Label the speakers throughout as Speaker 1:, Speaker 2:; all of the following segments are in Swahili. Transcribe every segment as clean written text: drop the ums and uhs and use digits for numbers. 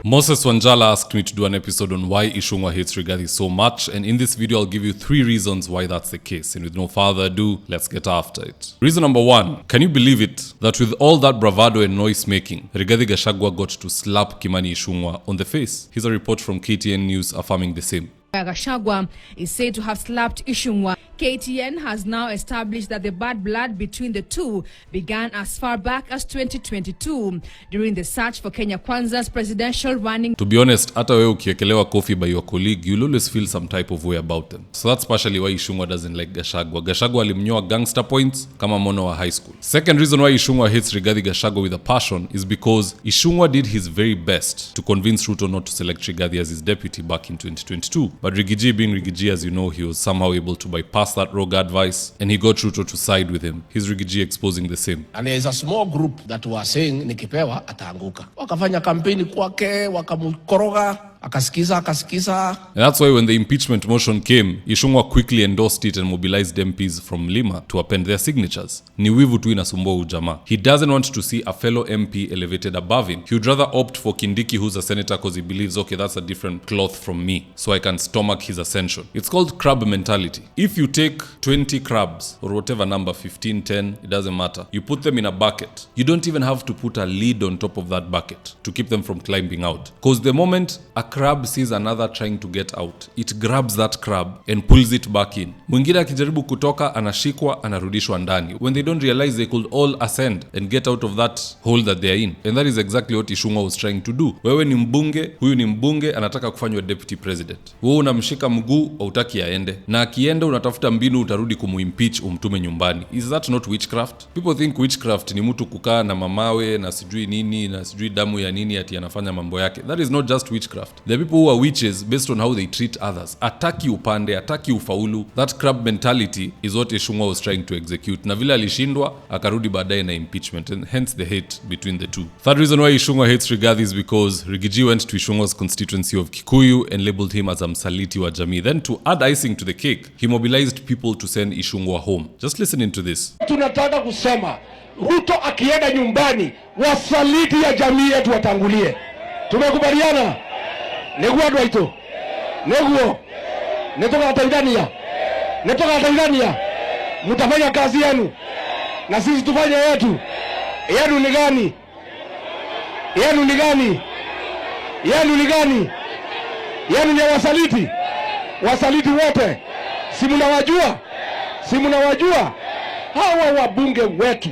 Speaker 1: Moses Wanjala asked me to do an episode on why Ichungwa hates Rigathi so much, and in this video I'll give you 3 reasons why that's the case. And with no further ado, let's get after it. Reason number 1, can you believe it that with all that bravado and noise making, Rigathi Gashagua got to slap Kimani Ichungwa on the face? Here's a report from KTN News affirming the same.
Speaker 2: Gashagua is said to have slapped Ichungwa. KTN has now established that the bad blood between the two began as far back as 2022 during the search for Kenya Kwanza's presidential running. To
Speaker 1: be honest, hata wewe ukiekelewa coffee by your colleague, you'll always feel some type of way about them. So that's partially why Ichungwa doesn't like Gashagua. Gashagua alimnyoa gangster points kama mono wa high school. Second reason why Ichungwa hates Rigathi Gashagua with a passion is because Ichungwa did his very best to convince Ruto not to select Rigathi as his deputy back in 2022. But Rigiji being Rigiji, as you know, he was somehow able to bypass that rogue advice and he got Ruto to side with him. He's Rigiji exposing the same.
Speaker 3: And there is a small group that were saying nikipewa ataanguka. Wakafanya kampeni kwake, wakamkoroga, akasikiza.
Speaker 1: And that's why when the impeachment motion came, Ichungwa quickly endorsed it and mobilized MPs from Lima to append their signatures. Ni wivu tu inasumbua ujamaa. He doesn't want to see a fellow MP elevated above him. He would rather opt for Kindiki, who's a senator, because he believes, okay, that's a different cloth from me, so I can stomach his ascension. It's called crab mentality. If you take 20 crabs, or whatever number, 15, 10, it doesn't matter. You put them in a bucket. You don't even have to put a lid on top of that bucket to keep them from climbing out. Because the moment a crab sees another trying to get out, it grabs that crab and pulls it back in. Mwingine akijaribu kutoka, anashikwa, anarudishwa ndani. When they don't realize they could all ascend and get out of that hole that they are in. And that is exactly what Ichungwa was trying to do. Wewe ni mbunge, huyu ni mbunge, anataka kufanywa deputy president. Wewe unamshika mguu, hautaki aende. Na akienda unatafuta mbinu utarudi kumuimpeach umtume nyumbani. Is that not witchcraft? People think witchcraft ni mtu kukaa na mamawe na sijui nini na sijui damu ya nini ati anafanya mambo yake. That is not just witchcraft. The people who are witches based on how they treat others. Ataki upande, ataki ufaulu. That crab mentality is what Ichungwa was trying to execute. Na vile alishindwa, akarudi baadaye na impeachment, and hence the hate between the two. Third reason why Ichungwa hates Rigathi is because Rigiji went to Ichungwa's constituency of Kikuyu and labeled him as a msaliti wa jamii. Then to add icing to the cake, he mobilized people to send Ichungwa home. Just listen into this.
Speaker 4: Tunataka kusema Ruto akienda nyumbani, wasaliti ya jamii yetu watangulie. Tumekubaliana? Neguo dwaito. Neguo. Netoka Tanzania. Mtafanya kazi yenu. Na sisi tufanye yetu. Yenu ni gani? Yenu ni wasaliti. Wasaliti wote. Si mnawajua? Hawa wabunge wetu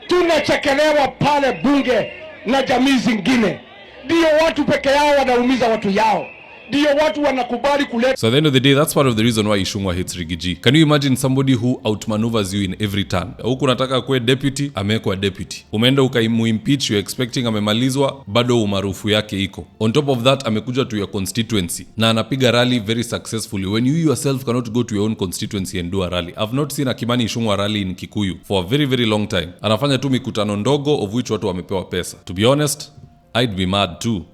Speaker 4: tunachekelewa pale bunge na jamii zingine. Ndio watu peke yao wanaumiza watu yao. Ndio watu wanakubali kuleta.
Speaker 1: So at the end of the day, that's part of the reason why Ichungwa hates Rigiji. Can you imagine somebody who outmaneuvers you in every turn? Huku unataka kuwe deputy, amekuwa deputy. Umeenda ukaimuimpeach, you're expecting amemalizwa, bado umaarufu yake iko. On top of that, amekuja to your constituency na anapiga rally very successfully when you yourself cannot go to your own constituency and do a rally. I've not seen a Kimani Ichungwa rally in Kikuyu for a very, very long time. Anafanya tu mikutano ndogo of which watu wamepewa pesa. To be honest, I'd be mad too.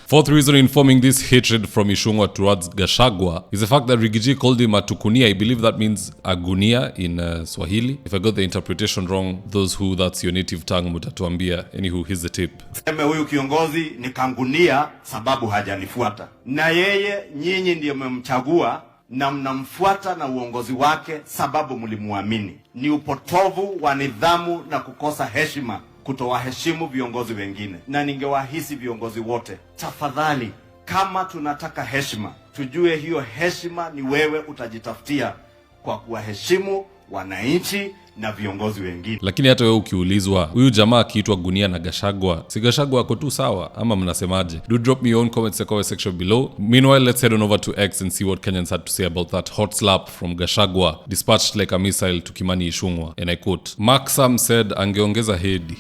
Speaker 1: Fourth reason informing this hatred from Ichungwa towards Gashagua is the fact that Rigiji called him a tukunia. I believe that means agunia in Swahili. If I got the interpretation wrong, those who that's your native tongue mutatuambia. Anywho, here's the tape.
Speaker 5: Sema huyu kiongozi ni kangunia sababu hajanifuata. Na yeye nyinyi ndiye mmemchagua na mnamfuata na uongozi wake sababu mlimuamini. Ni upotovu wa nidhamu na kukosa heshima kutowaheshimu viongozi wengine. Na ningewahisi viongozi wote, tafadhali, kama tunataka heshima, tujue hiyo heshima ni wewe utajitafutia kwa kuwaheshimu wananchi na viongozi wengine.
Speaker 1: Lakini hata wewe ukiulizwa, huyu jamaa akiitwa gunia na Gashagua, si Gashagua ako tu sawa ama mnasemaje? Do drop me your own comments in the comment section below. Meanwhile, let's head on over to X and see what Kenyans had to say about that hot slap from Gashagua, dispatched like a missile to Kimani Ichungwa. And I quote, Maxam said angeongeza hedi.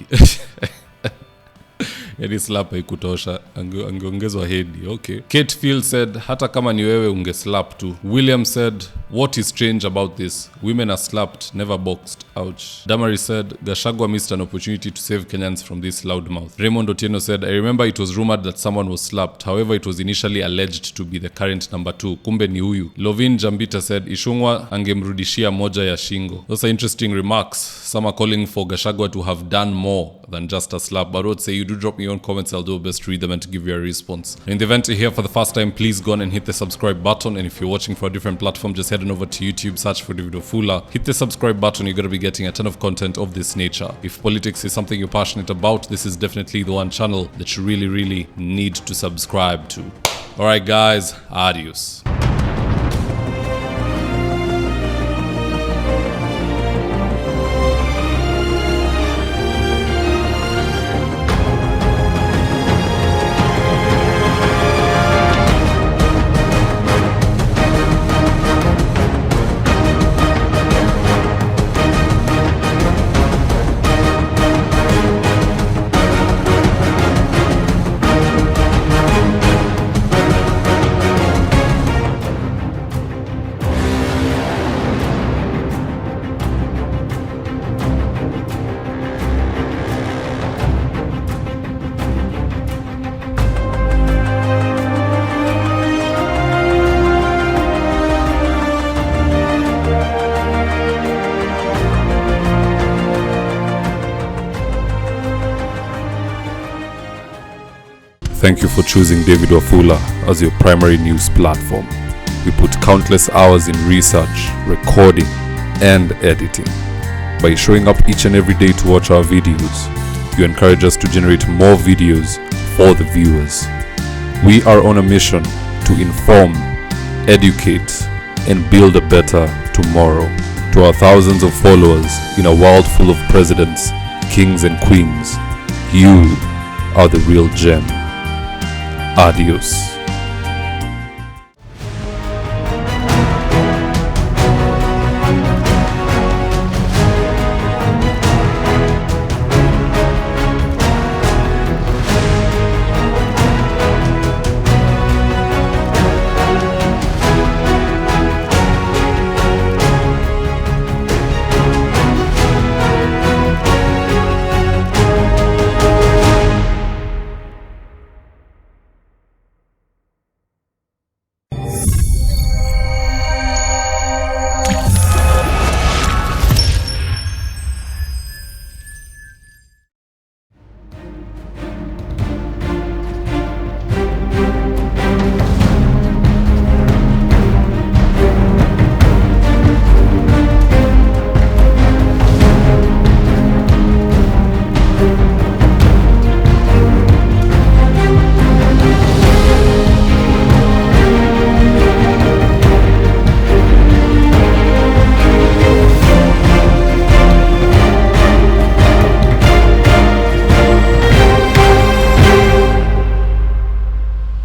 Speaker 1: Yadi slap haikutosha, angeongezwa hedi. Okay. Kate Field said hata kama ni wewe ungeslap tu. William said what is strange about this? Women are slapped, never boxed. Ouch. Damari said Gashagua missed an opportunity to save Kenyans from this loudmouth. Raymond Otieno said I remember it was rumored that someone was slapped. However, it was initially alleged to be the current number 2. Kumbe ni huyu. Lovin Jambita said Ichungwa angemrudishia moja ya shingo. Those are interesting remarks. Some are calling for Gashagua to have done more than just a slap. But I would say you do drop me your own comments, I'll do my best to read them and to give you a response. In the event you're here for the first time, please go on and hit the subscribe button. And if you're watching for a different platform, just head on over to YouTube, search for David Wafula, hit the subscribe button. You're going to be getting a ton of content of this nature. If politics is something you're passionate about, this is definitely the one channel that you really need to subscribe to. Alright guys, adios. Thank you for choosing David Wafula as your primary news platform. We put countless hours in research, recording, and editing. By showing up each and every day to watch our videos, you encourage us to generate more videos for the viewers. We are on a mission to inform, educate, and build a better tomorrow. To our thousands of followers in a world full of presidents, kings, and queens, you are the real gem. Adios.